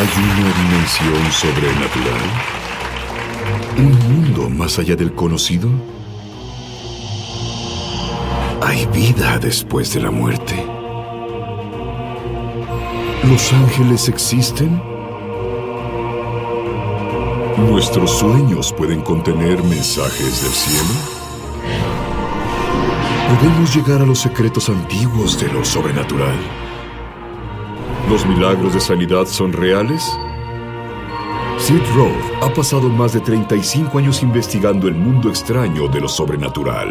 ¿Hay una dimensión sobrenatural? ¿Un mundo más allá del conocido? ¿Hay vida después de la muerte? ¿Los ángeles existen? ¿Nuestros sueños pueden contener mensajes del cielo? ¿Podemos llegar a los secretos antiguos de lo sobrenatural? ¿Los milagros de sanidad son reales? Sid Roth ha pasado más de 35 años investigando el mundo extraño de lo sobrenatural.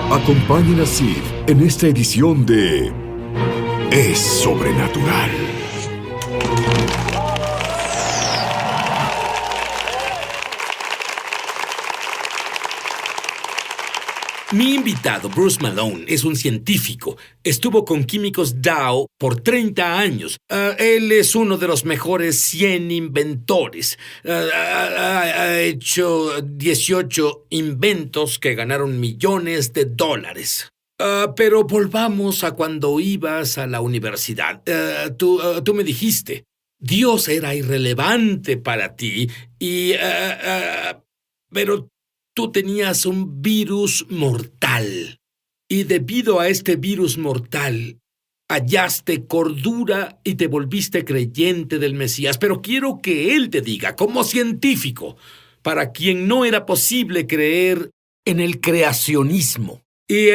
Acompañen a Sid en esta edición de Es Sobrenatural. Mi invitado, Bruce Malone, es un científico. Estuvo con químicos Dow por 30 años. Él es uno de los mejores 100 inventores. Ha hecho 18 inventos que ganaron millones de dólares. Pero volvamos a cuando ibas a la universidad. Tú me dijiste, Dios era irrelevante para ti pero tú tenías un virus mortal. Y debido a este virus mortal, hallaste cordura y te volviste creyente del Mesías. Pero quiero que él te diga, como científico, para quien no era posible creer en el creacionismo. Y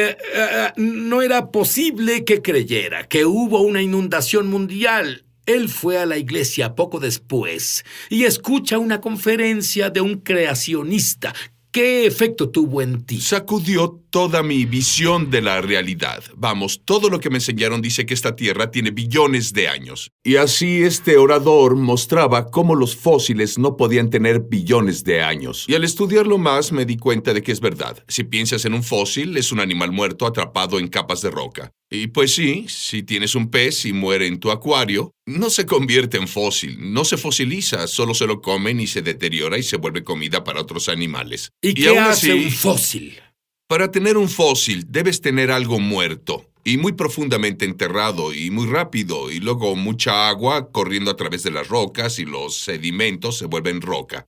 no era posible que creyera que hubo una inundación mundial. Él fue a la iglesia poco después y escucha una conferencia de un creacionista. ¿Qué efecto tuvo en ti? Sacudió toda mi visión de la realidad. Vamos, todo lo que me enseñaron dice que esta Tierra tiene billones de años. Y así este orador mostraba cómo los fósiles no podían tener billones de años. Y al estudiarlo más me di cuenta de que es verdad. Si piensas en un fósil, es un animal muerto atrapado en capas de roca. Y pues sí, si tienes un pez y muere en tu acuario, no se convierte en fósil, no se fosiliza, solo se lo comen y se deteriora y se vuelve comida para otros animales. ¿Y qué hace un fósil? Para tener un fósil debes tener algo muerto y muy profundamente enterrado y muy rápido y luego mucha agua corriendo a través de las rocas y los sedimentos se vuelven roca.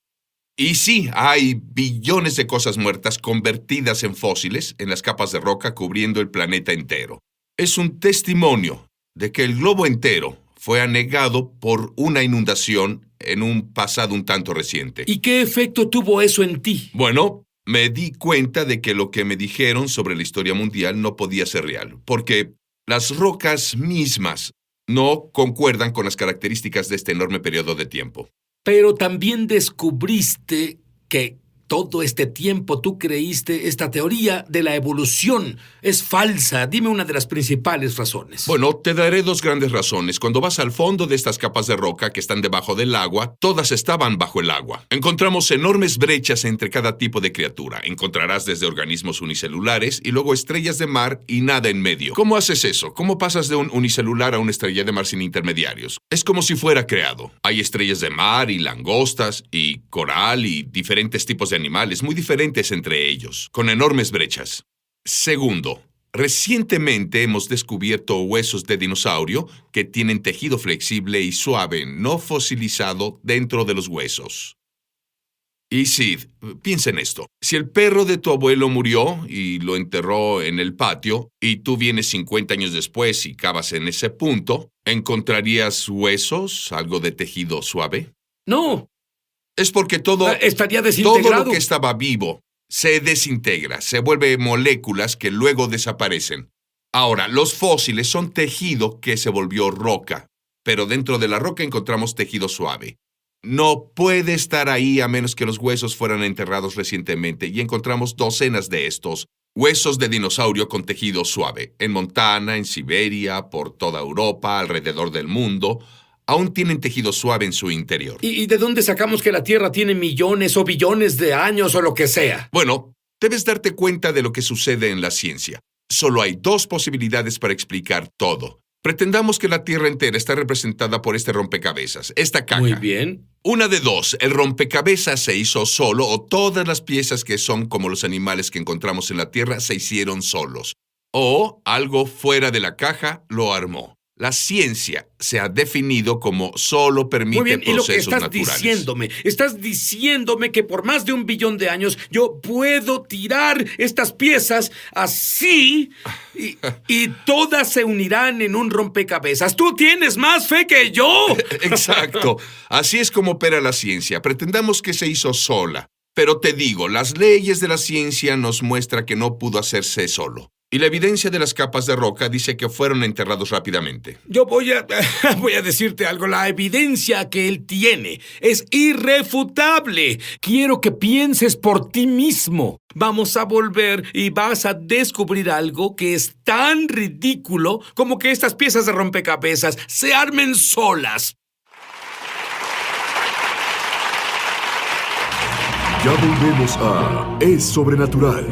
Y sí, hay billones de cosas muertas convertidas en fósiles en las capas de roca cubriendo el planeta entero. Es un testimonio de que el globo entero fue anegado por una inundación en un pasado un tanto reciente. ¿Y qué efecto tuvo eso en ti? Bueno, me di cuenta de que lo que me dijeron sobre la historia mundial no podía ser real, porque las rocas mismas no concuerdan con las características de este enorme periodo de tiempo. Pero también descubriste que todo este tiempo tú creíste esta teoría de la evolución. Es falsa. Dime una de las principales razones. Bueno, te daré dos grandes razones. Cuando vas al fondo de estas capas de roca que están debajo del agua, todas estaban bajo el agua. Encontramos enormes brechas entre cada tipo de criatura. Encontrarás desde organismos unicelulares y luego estrellas de mar y nada en medio. ¿Cómo haces eso? ¿Cómo pasas de un unicelular a una estrella de mar sin intermediarios? Es como si fuera creado. Hay estrellas de mar y langostas y coral y diferentes tipos de animales muy diferentes entre ellos, con enormes brechas. Segundo, recientemente hemos descubierto huesos de dinosaurio que tienen tejido flexible y suave, no fosilizado, dentro de los huesos. Y Sid, piensa en esto. Si el perro de tu abuelo murió y lo enterró en el patio, y tú vienes 50 años después y cavas en ese punto, ¿encontrarías huesos, algo de tejido suave? No. Es porque estaría desintegrado. Todo lo que estaba vivo se desintegra, se vuelve moléculas que luego desaparecen. Ahora, los fósiles son tejido que se volvió roca, pero dentro de la roca encontramos tejido suave. No puede estar ahí a menos que los huesos fueran enterrados recientemente y encontramos docenas de estos huesos de dinosaurio con tejido suave. En Montana, en Siberia, por toda Europa, alrededor del mundo, aún tienen tejido suave en su interior. ¿Y de dónde sacamos que la Tierra tiene millones o billones de años o lo que sea? Bueno, debes darte cuenta de lo que sucede en la ciencia. Solo hay dos posibilidades para explicar todo. Pretendamos que la Tierra entera está representada por este rompecabezas, esta caja. Muy bien. Una de dos, el rompecabezas se hizo solo o todas las piezas que son como los animales que encontramos en la Tierra se hicieron solos. O algo fuera de la caja lo armó. La ciencia se ha definido como solo permite Muy bien, y lo que procesos estás naturales. estás diciéndome que por más de 1 billón de años yo puedo tirar estas piezas así y todas se unirán en un rompecabezas. ¡Tú tienes más fe que yo! Exacto. Así es como opera la ciencia. Pretendamos que se hizo sola. Pero te digo, las leyes de la ciencia nos muestran que no pudo hacerse solo. Y la evidencia de las capas de roca dice que fueron enterrados rápidamente. Yo voy a decirte algo. La evidencia que él tiene es irrefutable. Quiero que pienses por ti mismo. Vamos a volver y vas a descubrir algo que es tan ridículo como que estas piezas de rompecabezas se armen solas. Ya volvemos a Es Sobrenatural.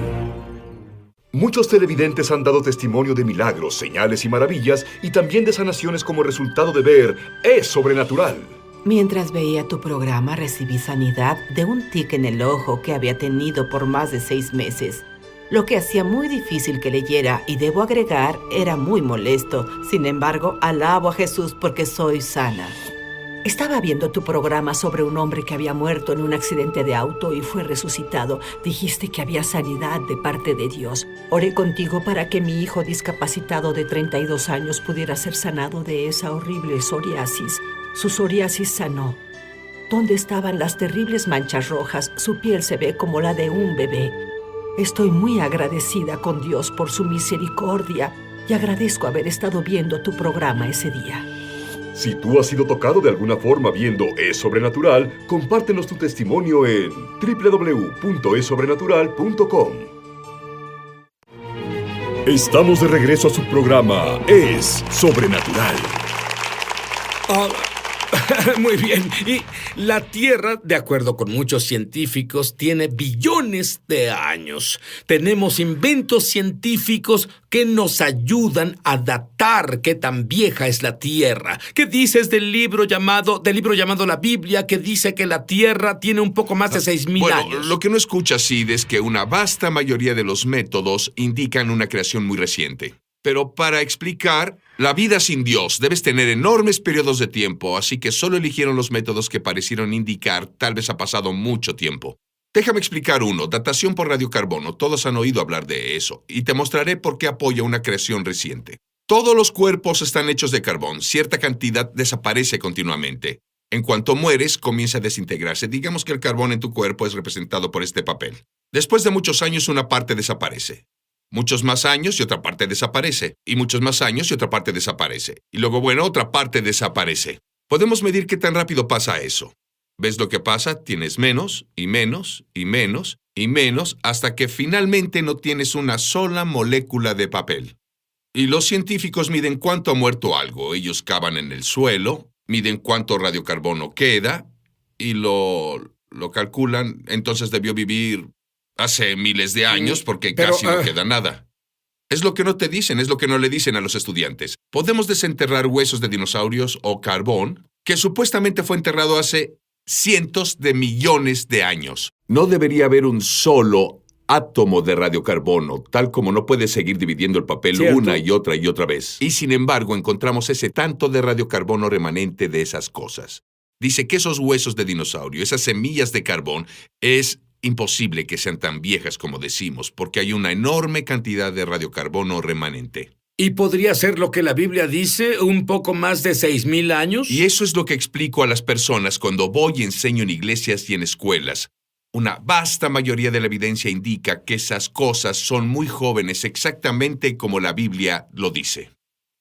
Muchos televidentes han dado testimonio de milagros, señales y maravillas, y también de sanaciones como resultado de ver Es Sobrenatural. Mientras veía tu programa, recibí sanidad de un tic en el ojo que había tenido por más de 6 meses, lo que hacía muy difícil que leyera y, debo agregar, era muy molesto. Sin embargo, alabo a Jesús porque soy sana. Estaba viendo tu programa sobre un hombre que había muerto en un accidente de auto y fue resucitado. Dijiste que había sanidad de parte de Dios. Oré contigo para que mi hijo discapacitado de 32 años pudiera ser sanado de esa horrible psoriasis. Su psoriasis sanó. ¿Dónde estaban las terribles manchas rojas? Su piel se ve como la de un bebé. Estoy muy agradecida con Dios por su misericordia y agradezco haber estado viendo tu programa ese día. Si tú has sido tocado de alguna forma viendo Es Sobrenatural, compártenos tu testimonio en www.esobrenatural.com. Estamos de regreso a su programa Es Sobrenatural. Muy bien. Y la Tierra, de acuerdo con muchos científicos, tiene billones de años. Tenemos inventos científicos que nos ayudan a datar qué tan vieja es la Tierra. ¿Qué dices del libro llamado la Biblia, que dice que la Tierra tiene un poco más de 6,000 años? Lo que no escuchas, Sid, es que una vasta mayoría de los métodos indican una creación muy reciente. Pero para explicar, la vida sin Dios debes tener enormes periodos de tiempo, así que solo eligieron los métodos que parecieron indicar tal vez ha pasado mucho tiempo. Déjame explicar uno, datación por radiocarbono. Todos han oído hablar de eso, y te mostraré por qué apoya una creación reciente. Todos los cuerpos están hechos de carbón. Cierta cantidad desaparece continuamente. En cuanto mueres, comienza a desintegrarse. Digamos que el carbón en tu cuerpo es representado por este papel. Después de muchos años, una parte desaparece. Muchos más años y otra parte desaparece. Y muchos más años y otra parte desaparece. Y luego, otra parte desaparece. Podemos medir qué tan rápido pasa eso. ¿Ves lo que pasa? Tienes menos, y menos, y menos, y menos, hasta que finalmente no tienes una sola molécula de papel. Y los científicos miden cuánto ha muerto algo. Ellos cavan en el suelo, miden cuánto radiocarbono queda, y lo calculan. Entonces debió vivir hace miles de años porque casi no queda nada. Es lo que no te dicen, es lo que no le dicen a los estudiantes. Podemos desenterrar huesos de dinosaurios o carbón que supuestamente fue enterrado hace cientos de millones de años. No debería haber un solo átomo de radiocarbono, tal como no puedes seguir dividiendo el papel una y otra vez. Y sin embargo, encontramos ese tanto de radiocarbono remanente de esas cosas. Dice que esos huesos de dinosaurio, esas semillas de carbón, es imposible que sean tan viejas como decimos, porque hay una enorme cantidad de radiocarbono remanente. ¿Y podría ser lo que la Biblia dice, un poco más de 6,000 años? Y eso es lo que explico a las personas cuando voy y enseño en iglesias y en escuelas. Una vasta mayoría de la evidencia indica que esas cosas son muy jóvenes, exactamente como la Biblia lo dice.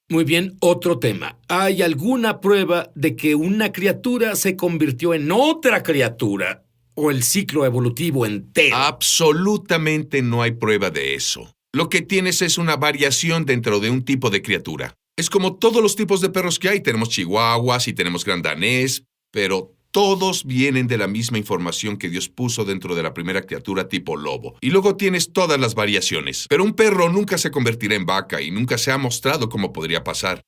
Muy bien, otro tema. ¿Hay alguna prueba de que una criatura se convirtió en otra criatura? ¿O el ciclo evolutivo entero? Absolutamente no hay prueba de eso. Lo que tienes es una variación dentro de un tipo de criatura. Es como todos los tipos de perros que hay. Tenemos chihuahuas y tenemos gran danés, pero todos vienen de la misma información que Dios puso dentro de la primera criatura tipo lobo. Y luego tienes todas las variaciones. Pero un perro nunca se convertirá en vaca y nunca se ha mostrado cómo podría pasar.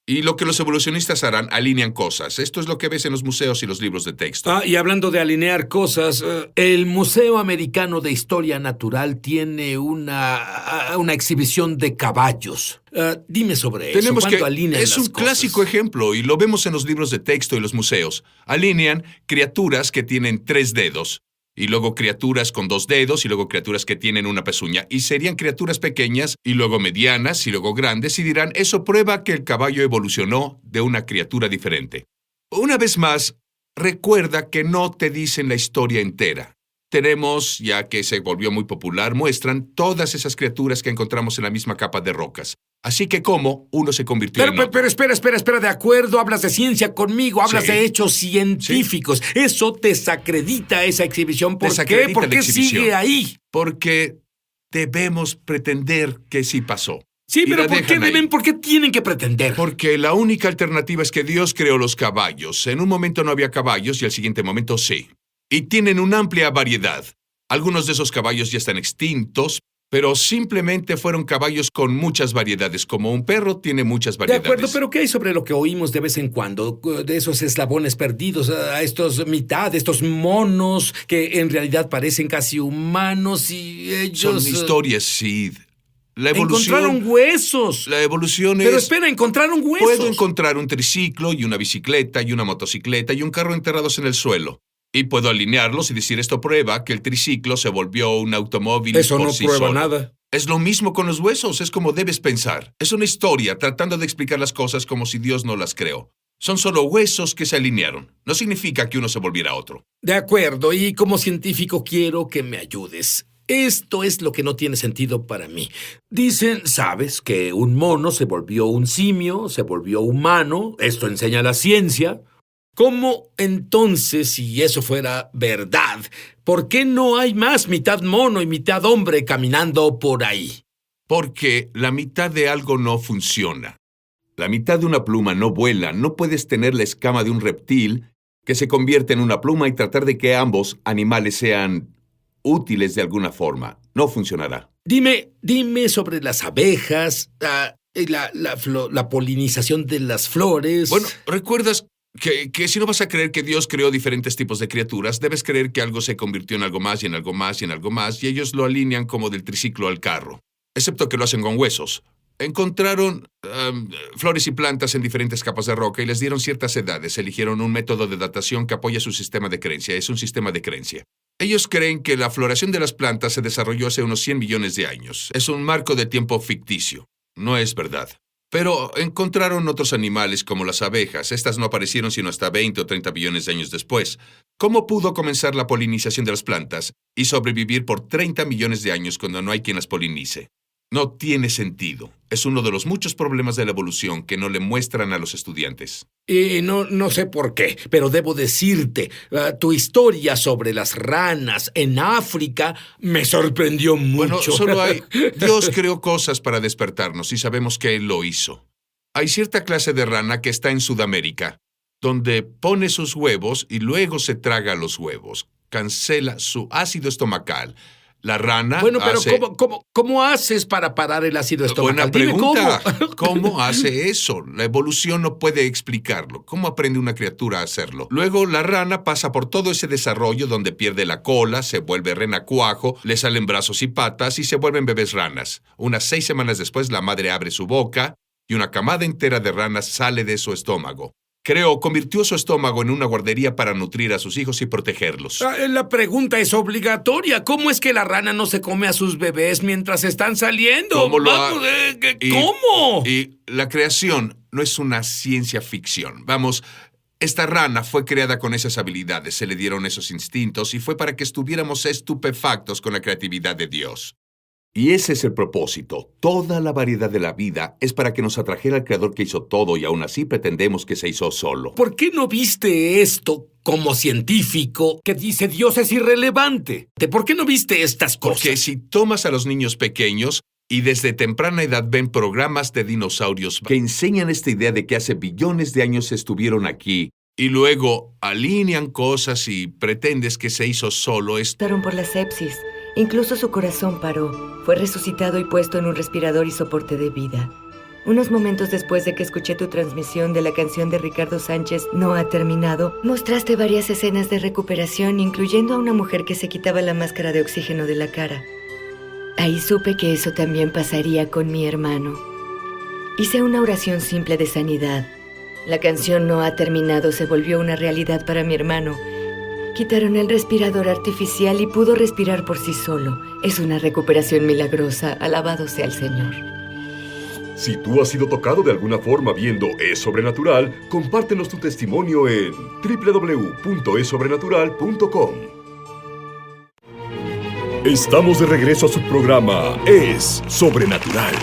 Y lo que los evolucionistas harán, alinean cosas. Esto es lo que ves en los museos y los libros de texto. Y hablando de alinear cosas, el Museo Americano de Historia Natural tiene una exhibición de caballos. Dime sobre eso. ¿Cuánto alinean es las un cosas? clásico ejemplo y lo vemos en los libros de texto y los museos. Alinean criaturas que tienen 3 dedos. Y luego criaturas con 2 dedos, y luego criaturas que tienen una pezuña. Y serían criaturas pequeñas, y luego medianas, y luego grandes, y dirán, eso prueba que el caballo evolucionó de una criatura diferente. Una vez más, recuerda que no te dicen la historia entera. Tenemos, ya que se volvió muy popular, muestran todas esas criaturas que encontramos en la misma capa de rocas. Así que cómo uno se convirtió en otro. Pero espera, de acuerdo, hablas de ciencia conmigo, hablas Sí. de hechos científicos. Sí. Eso desacredita esa exhibición. ¿Por qué? ¿Por qué sigue ahí? Porque debemos pretender que sí pasó. Sí, pero ¿por qué tienen que pretender? Porque la única alternativa es que Dios creó los caballos. En un momento no había caballos y al siguiente momento sí. Y tienen una amplia variedad. Algunos de esos caballos ya están extintos, pero simplemente fueron caballos con muchas variedades, como un perro tiene muchas variedades. De acuerdo, pero ¿qué hay sobre lo que oímos de vez en cuando? De esos eslabones perdidos, a estos estos monos que en realidad parecen casi humanos y ellos... Son historias, Sid. La evolución... Encontraron huesos. La evolución es... Pero espera, encontraron huesos. Puedo encontrar un triciclo y una bicicleta y una motocicleta y un carro enterrados en el suelo. Y puedo alinearlos y decir esto prueba que el triciclo se volvió un automóvil por sí solo. Eso no prueba nada. Es lo mismo con los huesos, es como debes pensar. Es una historia tratando de explicar las cosas como si Dios no las creó. Son solo huesos que se alinearon. No significa que uno se volviera otro. De acuerdo, y como científico quiero que me ayudes. Esto es lo que no tiene sentido para mí. Dicen, sabes, que un mono se volvió un simio, se volvió humano. Esto enseña la ciencia. ¿Cómo entonces, si eso fuera verdad, por qué no hay más mitad mono y mitad hombre caminando por ahí? Porque la mitad de algo no funciona. La mitad de una pluma no vuela. No puedes tener la escama de un reptil que se convierte en una pluma y tratar de que ambos animales sean útiles de alguna forma. No funcionará. Dime sobre las abejas, la polinización de las flores. Bueno, ¿recuerdas que si no vas a creer que Dios creó diferentes tipos de criaturas, debes creer que algo se convirtió en algo más y en algo más y en algo más, y ellos lo alinean como del triciclo al carro, excepto que lo hacen con huesos. Encontraron flores y plantas en diferentes capas de roca y les dieron ciertas edades. Eligieron un método de datación que apoya su sistema de creencia. Es un sistema de creencia. Ellos creen que la floración de las plantas se desarrolló hace unos 100 millones de años. Es un marco de tiempo ficticio. No es verdad. Pero encontraron otros animales como las abejas. Estas no aparecieron sino hasta 20 o 30 billones de años después. ¿Cómo pudo comenzar la polinización de las plantas y sobrevivir por 30 millones de años cuando no hay quien las polinice? No tiene sentido. Es uno de los muchos problemas de la evolución que no le muestran a los estudiantes. Y no sé por qué, pero debo decirte, tu historia sobre las ranas en África me sorprendió mucho. Bueno, solo hay... Dios creó cosas para despertarnos y sabemos que Él lo hizo. Hay cierta clase de rana que está en Sudamérica, donde pone sus huevos y luego se traga los huevos. Cancela su ácido estomacal. La rana Bueno, pero hace... ¿cómo haces para parar el ácido estomacal? Buena pregunta. Dime ¿Cómo hace eso? La evolución no puede explicarlo. ¿Cómo aprende una criatura a hacerlo? Luego, la rana pasa por todo ese desarrollo donde pierde la cola, se vuelve renacuajo, le salen brazos y patas y se vuelven bebés ranas. Unas 6 semanas después, la madre abre su boca y una camada entera de ranas sale de su estómago. Convirtió su estómago en una guardería para nutrir a sus hijos y protegerlos. La pregunta es obligatoria. ¿Cómo es que la rana no se come a sus bebés mientras están saliendo? ¿Cómo? Y la creación no es una ciencia ficción. Vamos, esta rana fue creada con esas habilidades, se le dieron esos instintos y fue para que estuviéramos estupefactos con la creatividad de Dios. Y ese es el propósito. Toda la variedad de la vida es para que nos atrajera al Creador que hizo todo y aún así pretendemos que se hizo solo. ¿Por qué no viste esto como científico que dice Dios es irrelevante? ¿Por qué no viste estas cosas? Porque si tomas a los niños pequeños y desde temprana edad ven programas de dinosaurios que enseñan esta idea de que hace billones de años estuvieron aquí y luego alinean cosas y pretendes que se hizo solo, Mataron por la sepsis. Incluso su corazón paró. Fue resucitado y puesto en un respirador y soporte de vida. Unos momentos después de que escuché tu transmisión de la canción de Ricardo Sánchez, No ha terminado, mostraste varias escenas de recuperación, incluyendo a una mujer que se quitaba la máscara de oxígeno de la cara. Ahí supe que eso también pasaría con mi hermano. Hice una oración simple de sanidad. La canción No ha terminado se volvió una realidad para mi hermano. Quitaron el respirador artificial y pudo respirar por sí solo. Es una recuperación milagrosa. Alabado sea el Señor. Si tú has sido tocado de alguna forma viendo Es Sobrenatural, compártenos tu testimonio en www.esobrenatural.com. Estamos de regreso a su programa Es Sobrenatural.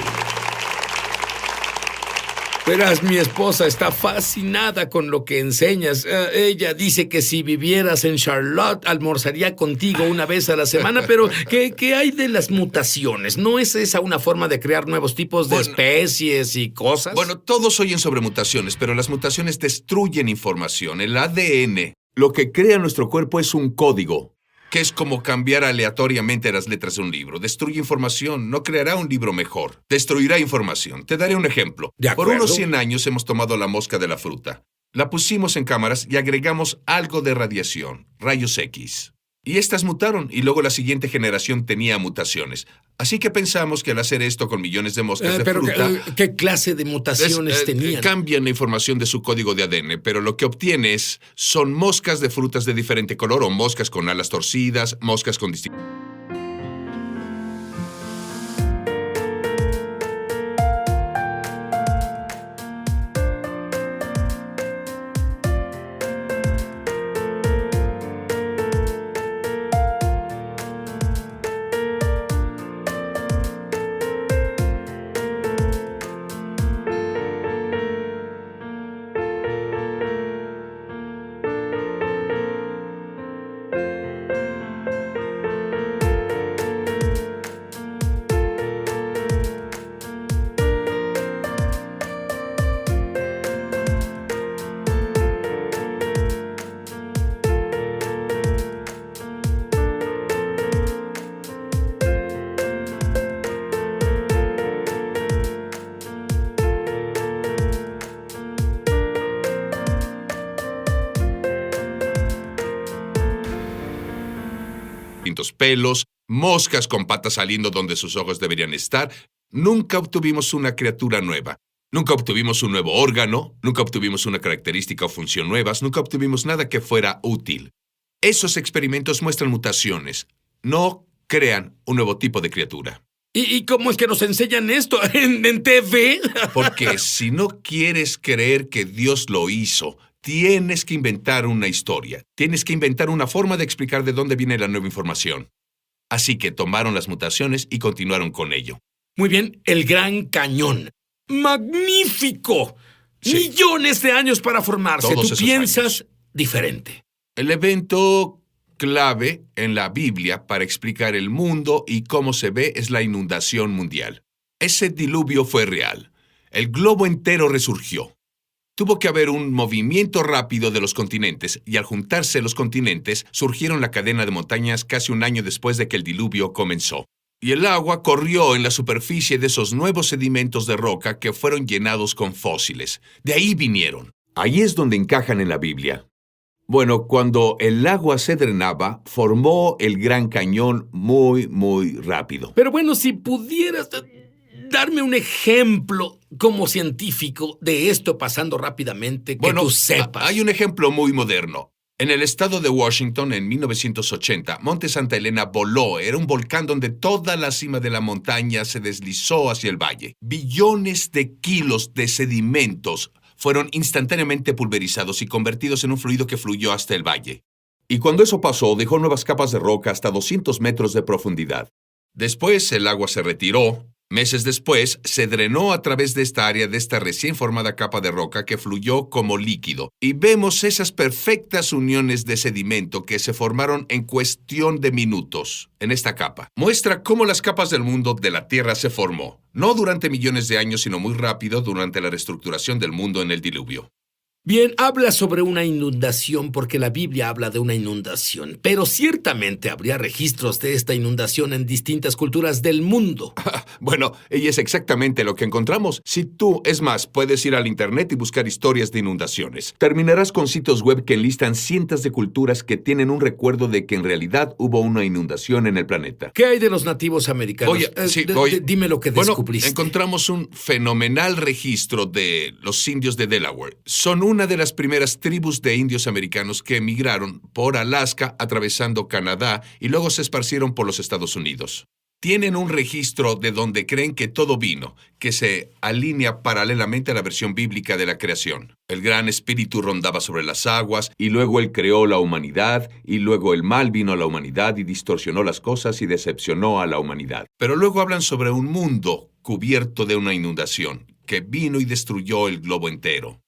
Verás, mi esposa está fascinada con lo que enseñas. Ella dice que si vivieras en Charlotte, almorzaría contigo una vez a la semana, pero ¿qué hay de las mutaciones? ¿No es esa una forma de crear nuevos tipos de especies y cosas? Bueno, todos oyen sobre mutaciones, pero las mutaciones destruyen información. El ADN, lo que crea nuestro cuerpo es un código, que es como cambiar aleatoriamente las letras de un libro. Destruye información, no creará un libro mejor. Destruirá información. Te daré un ejemplo. Por unos 100 años hemos tomado la mosca de la fruta. La pusimos en cámaras y agregamos algo de radiación, rayos X. Y estas mutaron, y luego la siguiente generación tenía mutaciones. Así que pensamos que al hacer esto con millones de moscas de fruta... ¿Qué clase de mutaciones tenían? Cambian la información de su código de ADN, pero lo que obtienes son moscas de frutas de diferente color, o moscas con alas torcidas, moscas con distintos... pelos, moscas con patas saliendo donde sus ojos deberían estar. Nunca obtuvimos una criatura nueva. Nunca obtuvimos un nuevo órgano, nunca obtuvimos una característica o función nuevas, nunca obtuvimos nada que fuera útil. Esos experimentos muestran mutaciones. No crean un nuevo tipo de criatura. ¿Y cómo es que nos enseñan esto? ¿En TV? Porque si no quieres creer que Dios lo hizo, tienes que inventar una historia. Tienes que inventar una forma de explicar de dónde viene la nueva información. Así que tomaron las mutaciones y continuaron con ello. Muy bien, el Gran Cañón. ¡Magnífico! Sí. Millones de años para formarse. Todos Tú piensas diferente. El evento clave en la Biblia para explicar el mundo y cómo se ve es la inundación mundial. Ese diluvio fue real. El globo entero resurgió. Tuvo que haber un movimiento rápido de los continentes, y al juntarse los continentes, surgieron la cadena de montañas casi un año después de que el diluvio comenzó. Y el agua corrió en la superficie de esos nuevos sedimentos de roca que fueron llenados con fósiles. De ahí vinieron. Ahí es donde encajan en la Biblia. Bueno, cuando el agua se drenaba, formó el Gran Cañón muy, muy rápido. Pero bueno, si pudieras darme un ejemplo como científico de esto pasando rápidamente, que tú sepas. Hay un ejemplo muy moderno. En el estado de Washington, en 1980, Monte Santa Elena voló. Era un volcán donde toda la cima de la montaña se deslizó hacia el valle. Billones de kilos de sedimentos fueron instantáneamente pulverizados y convertidos en un fluido que fluyó hasta el valle. Y cuando eso pasó, dejó nuevas capas de roca hasta 200 metros de profundidad. Después, el agua se retiró. Meses después, se drenó a través de esta área de esta recién formada capa de roca que fluyó como líquido. Y vemos esas perfectas uniones de sedimento que se formaron en cuestión de minutos en esta capa. Muestra cómo las capas del mundo de la Tierra se formó. No durante millones de años, sino muy rápido durante la reestructuración del mundo en el diluvio. Bien, habla sobre una inundación porque la Biblia habla de una inundación, pero ciertamente habría registros de esta inundación en distintas culturas del mundo. Bueno, y es exactamente lo que encontramos. Si tú, es más, puedes ir al internet y buscar historias de inundaciones. Terminarás con sitios web que enlistan cientos de culturas que tienen un recuerdo de que en realidad hubo una inundación en el planeta. ¿Qué hay de los nativos americanos? Dime lo que descubriste. Encontramos un fenomenal registro de los indios de Delaware. Son una de las primeras tribus de indios americanos que emigraron por Alaska, atravesando Canadá y luego se esparcieron por los Estados Unidos. Tienen un registro de donde creen que todo vino, que se alinea paralelamente a la versión bíblica de la creación. El gran espíritu rondaba sobre las aguas, y luego él creó la humanidad, y luego el mal vino a la humanidad y distorsionó las cosas y decepcionó a la humanidad. Pero luego hablan sobre un mundo cubierto de una inundación, que vino y destruyó el globo entero.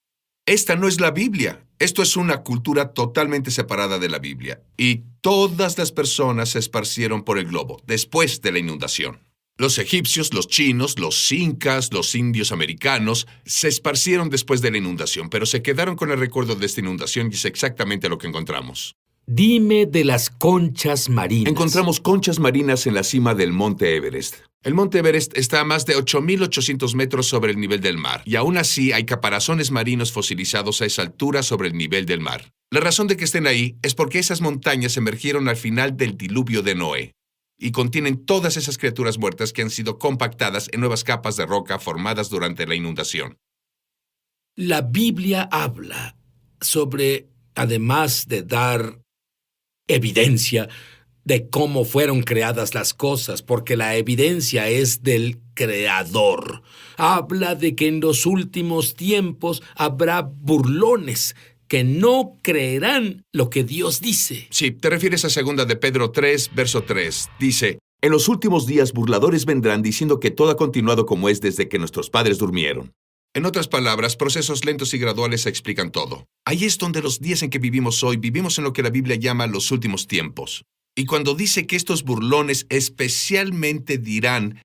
Esta no es la Biblia. Esto es una cultura totalmente separada de la Biblia. Y todas las personas se esparcieron por el globo después de la inundación. Los egipcios, los chinos, los incas, los indios americanos se esparcieron después de la inundación, pero se quedaron con el recuerdo de esta inundación y es exactamente lo que encontramos. Dime de las conchas marinas. Encontramos conchas marinas en la cima del Monte Everest. El Monte Everest está a más de 8.800 metros sobre el nivel del mar, y aún así hay caparazones marinos fosilizados a esa altura sobre el nivel del mar. La razón de que estén ahí es porque esas montañas emergieron al final del diluvio de Noé, y contienen todas esas criaturas muertas que han sido compactadas en nuevas capas de roca formadas durante la inundación. La Biblia habla sobre, además de dar evidencia de cómo fueron creadas las cosas, porque la evidencia es del Creador. Habla de que en los últimos tiempos habrá burlones que no creerán lo que Dios dice. Sí, te refieres a 2 de Pedro 3, verso 3. Dice, en los últimos días burladores vendrán diciendo que todo ha continuado como es desde que nuestros padres durmieron. En otras palabras, procesos lentos y graduales explican todo. Ahí es donde los días en que vivimos hoy, vivimos en lo que la Biblia llama los últimos tiempos. Y cuando dice que estos burlones especialmente dirán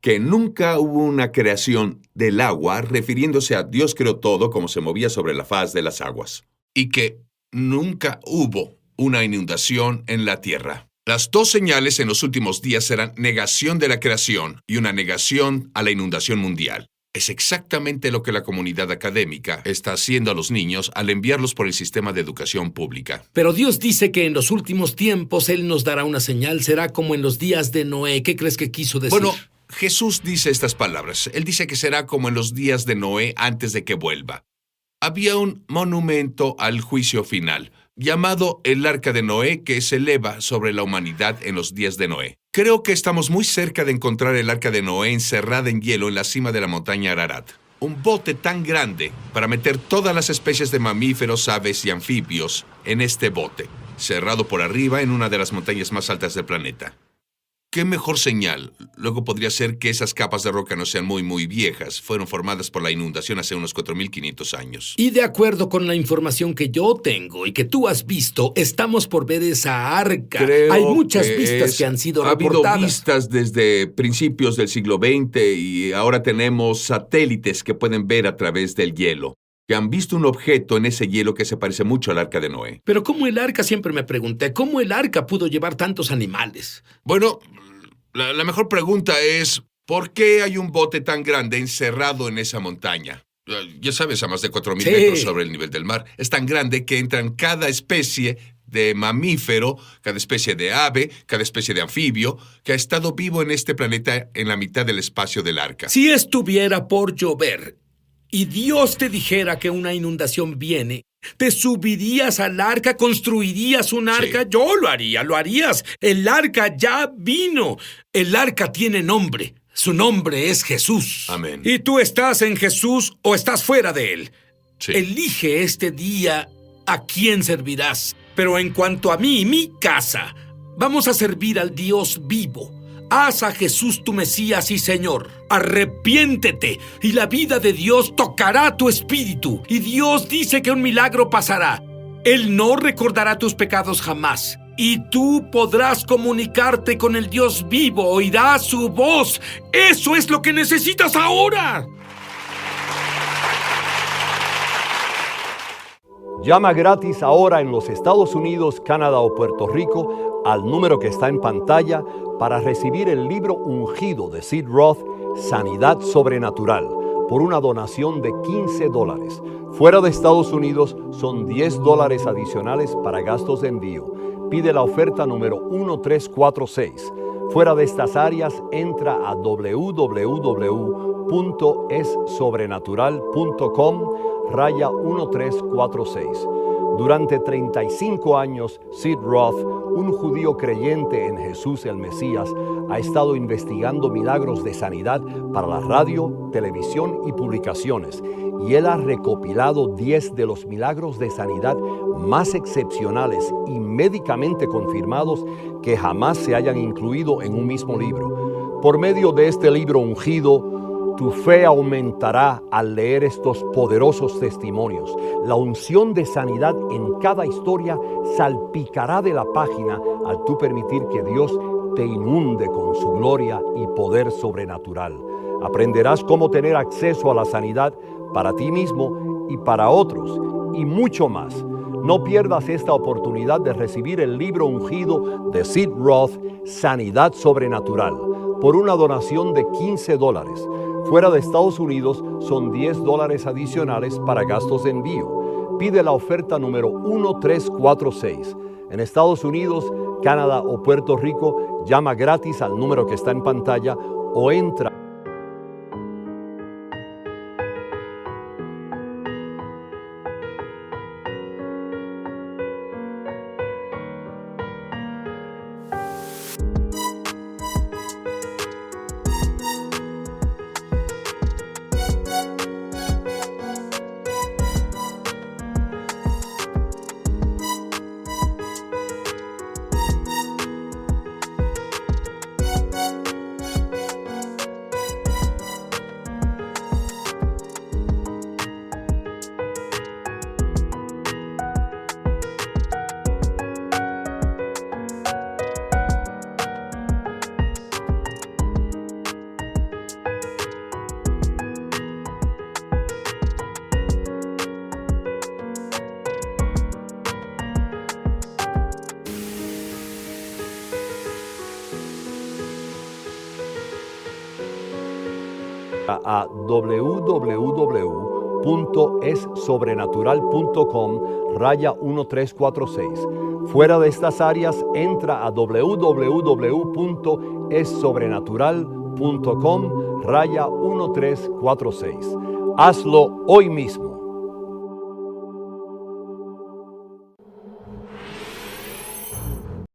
que nunca hubo una creación del agua, refiriéndose a Dios creó todo como se movía sobre la faz de las aguas. Y que nunca hubo una inundación en la tierra. Las dos señales en los últimos días serán negación de la creación y una negación a la inundación mundial. Es exactamente lo que la comunidad académica está haciendo a los niños al enviarlos por el sistema de educación pública. Pero Dios dice que en los últimos tiempos Él nos dará una señal. Será como en los días de Noé. ¿Qué crees que quiso decir? Bueno, Jesús dice estas palabras. Él dice que será como en los días de Noé antes de que vuelva. Había un monumento al juicio final, llamado el Arca de Noé, que se eleva sobre la humanidad en los días de Noé. Creo que estamos muy cerca de encontrar el Arca de Noé encerrada en hielo en la cima de la montaña Ararat. Un bote tan grande para meter todas las especies de mamíferos, aves y anfibios en este bote, cerrado por arriba en una de las montañas más altas del planeta. ¿Qué mejor señal? Luego podría ser que esas capas de roca no sean muy viejas. Fueron formadas por la inundación hace unos 4.500 años. Y de acuerdo con la información que yo tengo y que tú has visto, estamos por ver esa arca. Hay muchas vistas que han sido reportadas. Ha habido vistas desde principios del siglo XX y ahora tenemos satélites que pueden ver a través del hielo, que han visto un objeto en ese hielo que se parece mucho al Arca de Noé. Pero ¿cómo el arca? Siempre me pregunté, ¿cómo el arca pudo llevar tantos animales? Bueno, la mejor pregunta es, ¿por qué hay un bote tan grande encerrado en esa montaña? Ya sabes, a más de 4.000 metros sobre el nivel del mar. Es tan grande que entran cada especie de mamífero, cada especie de ave, cada especie de anfibio, que ha estado vivo en este planeta en la mitad del espacio del arca. Si estuviera por llover y Dios te dijera que una inundación viene, ¿te subirías al arca? ¿Construirías un arca? Sí. Yo lo haría, lo harías. El arca ya vino. El arca tiene nombre. Su nombre es Jesús. Amén. ¿Y tú estás en Jesús o estás fuera de él? Sí. Elige este día a quién servirás. Pero en cuanto a mí y mi casa, vamos a servir al Dios vivo. Haz a Jesús tu Mesías y Señor. Arrepiéntete y la vida de Dios tocará tu espíritu. Y Dios dice que un milagro pasará. Él no recordará tus pecados jamás. Y tú podrás comunicarte con el Dios vivo, oirás su voz. ¡Eso es lo que necesitas ahora! Llama gratis ahora en los Estados Unidos, Canadá o Puerto Rico al número que está en pantalla para recibir el libro ungido de Sid Roth, Sanidad Sobrenatural, por una donación de $15. Fuera de Estados Unidos son $10 adicionales para gastos de envío. Pide la oferta número 1346. Fuera de estas áreas, entra a www.essobrenatural.com/1346. Durante 35 años, Sid Roth, un judío creyente en Jesús el Mesías, ha estado investigando milagros de sanidad para la radio, televisión y publicaciones, y él ha recopilado 10 de los milagros de sanidad más excepcionales y médicamente confirmados que jamás se hayan incluido en un mismo libro. Por medio de este libro ungido, tu fe aumentará al leer estos poderosos testimonios. La unción de sanidad en cada historia salpicará de la página al tú permitir que Dios te inunde con su gloria y poder sobrenatural. Aprenderás cómo tener acceso a la sanidad para ti mismo y para otros, y mucho más. No pierdas esta oportunidad de recibir el libro ungido de Sid Roth, Sanidad Sobrenatural, por una donación de $15. Fuera de Estados Unidos son $10 adicionales para gastos de envío. Pide la oferta número 1346. En Estados Unidos, Canadá o Puerto Rico, llama gratis al número que está en pantalla o entra a www.essobrenatural.com/1346. Fuera de estas áreas, entra a www.essobrenatural.com/1346. Hazlo hoy mismo.